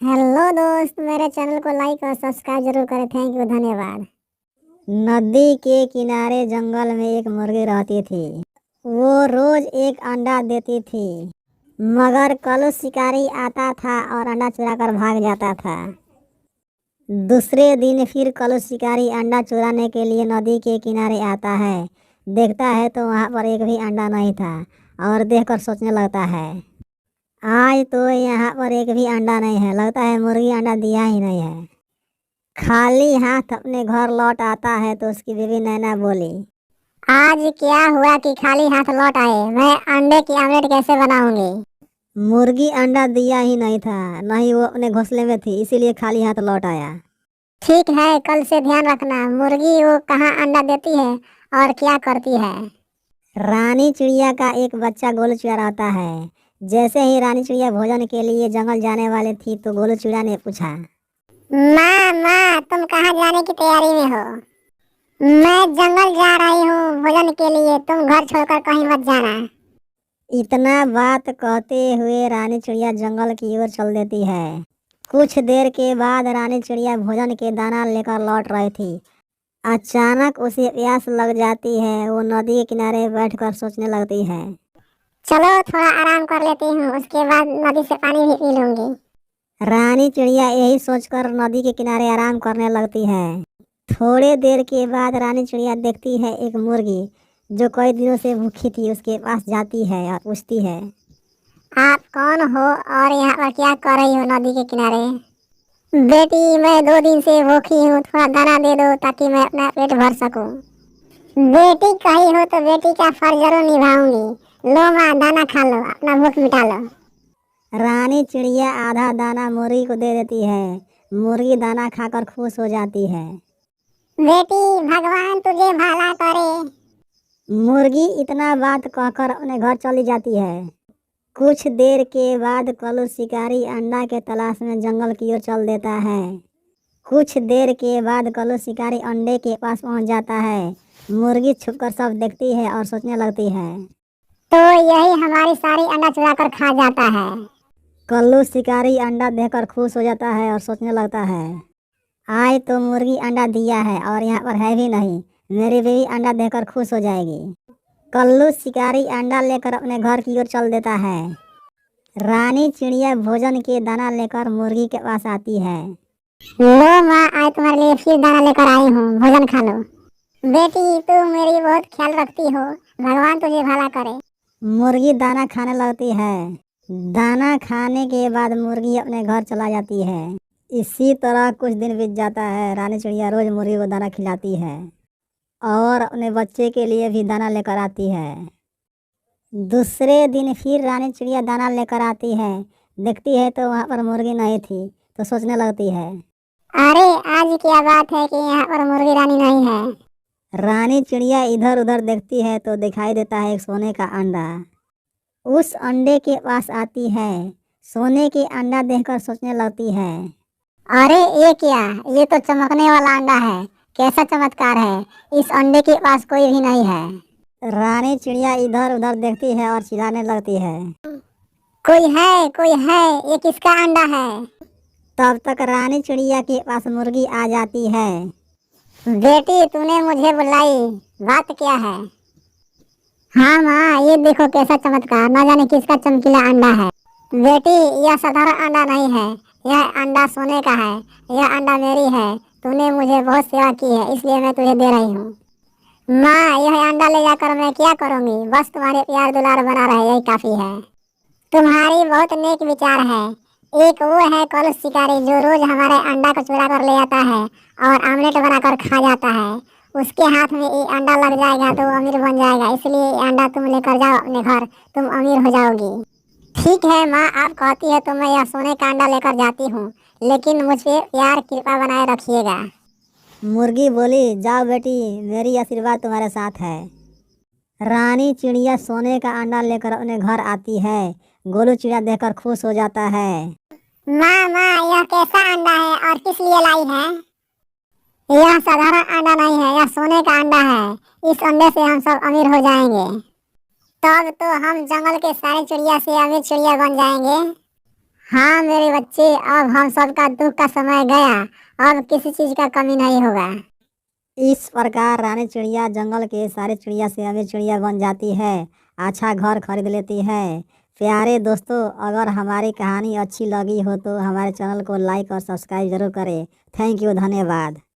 Hello दोस्त, मेरे channel को लाइक और सब्सक्राइब जरूर करें। थैंक यू, धन्यवाद। नदी के किनारे जंगल में एक मुर्गी रहती थी। वो रोज एक अंडा देती थी, मगर कल शिकारी आता था और अंडा चुरा कर भाग जाता था। दूसरे दिन फिर कल शिकारी अंडा चुराने के लिए नदी के किनारे आता है। देखता है तो वहाँ पर एक भी अंडा नहीं था और देखकर सोचने लगता है, आज तो यहाँ पर एक भी अंडा नहीं है। लगता है मुर्गी अंडा दिया ही नहीं है। खाली हाथ अपने घर लौट आता है तो उसकी बीवी नैना बोली, आज क्या हुआ कि खाली हाथ लौट आए? मैं अंडे की आमलेट कैसे बनाऊंगी? मुर्गी अंडा दिया ही नहीं था, नहीं वो अपने घोंसले में थी, इसीलिए खाली हाथ लौट आया। ठीक है, कल से ध्यान रखना। मुर्गी वो कहाँ अंडा देती है और क्या करती है? रानी चिड़िया का एक बच्चा गोलू चिड़िया रहता है। जैसे ही रानी चिड़िया भोजन के लिए जंगल जाने वाली थी तो गोलू चिड़िया ने पूछा, माँ माँ, तुम कहाँ जाने की तैयारी में हो? मैं जंगल जा रही हूँ भोजन के लिए, तुम घर छोड़कर कहीं मत जाना। इतना बात कहते हुए रानी चिड़िया जंगल की ओर चल देती है। कुछ देर के बाद रानी चिड़िया भोजन के दाना लेकर लौट रही थी। अचानक उसे प्यास लग जाती है। वो नदी के किनारे बैठकर सोचने लगती है, चलो थोड़ा आराम कर लेती हूँ, उसके बाद नदी से पानी भी पी लूंगी। रानी चिड़िया यही सोचकर नदी के किनारे आराम करने लगती है। थोड़े देर के बाद रानी चिड़िया देखती है एक मुर्गी जो कई दिनों से भूखी थी। उसके पास जाती है और पूछती है, आप कौन हो और यहाँ पर क्या कर रही हो नदी के किनारे? बेटी, मैं 2 दिन से भूखी हूँ, थोड़ा दाना दे दो ताकि मैं अपना पेट भर सकूं। बेटी कही हो तो बेटी का फर्ज जरूर निभाऊंगी। लो माँ, दाना खा लो, अपना भूख मिटा लो। रानी चिड़िया आधा दाना मुर्गी को दे देती है। मुर्गी दाना खाकर खुश हो जाती है। बेटी, भगवान तुझे भला करे। मुर्गी इतना बात कहकर अपने घर चली जाती है। कुछ देर के बाद कलू शिकारी अंडा के तलाश में जंगल की ओर चल देता है। कुछ देर के बाद कलू शिकारी अंडे के पास पहुंच जाता है। मुर्गी छुपकर सब देखती है और सोचने लगती है, तो यही हमारी सारी अंडा चुरा कर खा जाता है। कल्लू शिकारी अंडा देखकर खुश हो जाता है और सोचने लगता है, आज तो मुर्गी अंडा दिया है और यहाँ पर है भी नहीं। मेरी बीवी अंडा देकर खुश हो जाएगी। कल्लू शिकारी अंडा लेकर अपने घर की ओर चल देता है। रानी चिड़िया भोजन के दाना लेकर मुर्गी के पास आती है। लो माँ, आज तुम्हारे लिए फिर दाना लेकर आई हूँ, भोजन खा लो। बेटी, तू मेरी बहुत ख्याल रखती हो, भगवान तुझे भला करे। मुर्गी दाना खाने लगती है। दाना खाने के बाद मुर्गी अपने घर चला जाती है। इसी तरह कुछ दिन बीत जाता है। रानी चिड़िया रोज मुर्गी को दाना खिलाती है और अपने बच्चे के लिए भी दाना लेकर आती है। दूसरे दिन फिर रानी चिड़िया दाना लेकर आती है। देखती है तो वहाँ पर मुर्गी नहीं थी तो सोचने लगती है, अरे आज क्या बात है कि यहाँ पर मुर्गी रानी नहीं है। रानी चिड़िया इधर उधर देखती है तो दिखाई देता है एक सोने का अंडा। उस अंडे के पास आती है। सोने के अंडा देखकर सोचने लगती है, अरे ये क्या, ये तो चमकने वाला अंडा है। कैसा चमत्कार है, इस अंडे के पास कोई भी नहीं है। रानी चिड़िया इधर उधर देखती है और चिल्लाने लगती है, कोई है, कोई है, ये किसका अंडा है? तब तक रानी चिड़िया के पास मुर्गी आ जाती है। बेटी, तूने मुझे बुलाई, बात क्या है? हाँ माँ, ये देखो कैसा चमत्कार, न जाने किसका चमकीला अंडा है। बेटी, यह साधारण अंडा नहीं है, यह अंडा सोने का है। यह अंडा मेरी है। तूने मुझे बहुत सेवा की है, इसलिए मैं तुझे दे रही हूँ। माँ, यह अंडा ले जाकर मैं क्या करूँगी? बस तुम्हारे प्यार दुलार बना रहे, यही काफ़ी है। तुम्हारी बहुत नेक विचार है। एक वो है कलुष शिकारी जो रोज हमारे अंडा को चुरा कर ले आता है और आमलेट बनाकर खा जाता है। उसके हाथ में ये अंडा लग जाएगा तो वो अमीर बन जाएगा, इसलिए ये अंडा तुम लेकर जाओ अपने घर, तुम अमीर हो जाओगी। ठीक है माँ, आप कहती है तो मैं यह सोने का अंडा लेकर जाती हूँ, लेकिन मुझ पे प्यार कृपा बनाए रखिएगा। मुर्गी बोली, जाओ बेटी, मेरी आशीर्वाद तुम्हारे साथ है। रानी चिड़िया सोने का अंडा लेकर अपने घर आती है। गोलू चिड़िया देखकर खुश हो जाता है। माँ माँ, यह कैसा अंडा है और किस लिए लाई है? यह साधारण अंडा नहीं है, यह सोने का अंडा है। इस अंडे से हम सब अमीर हो जाएंगे। तब तो हम जंगल के सारे चिड़िया से अमीर चिड़िया बन जाएंगे। हाँ मेरे बच्चे, अब हम सबका दुख का समय गया। अब किसी चीज का कमी नहीं होगा। इस प्रकार रानी चिड़िया जंगल के सारे चिड़िया से अमीर चिड़िया बन जाती है, अच्छा घर खरीद लेती है। प्यारे दोस्तों, अगर हमारी कहानी अच्छी लगी हो तो हमारे चैनल को लाइक और सब्सक्राइब जरूर करें। थैंक यू, धन्यवाद।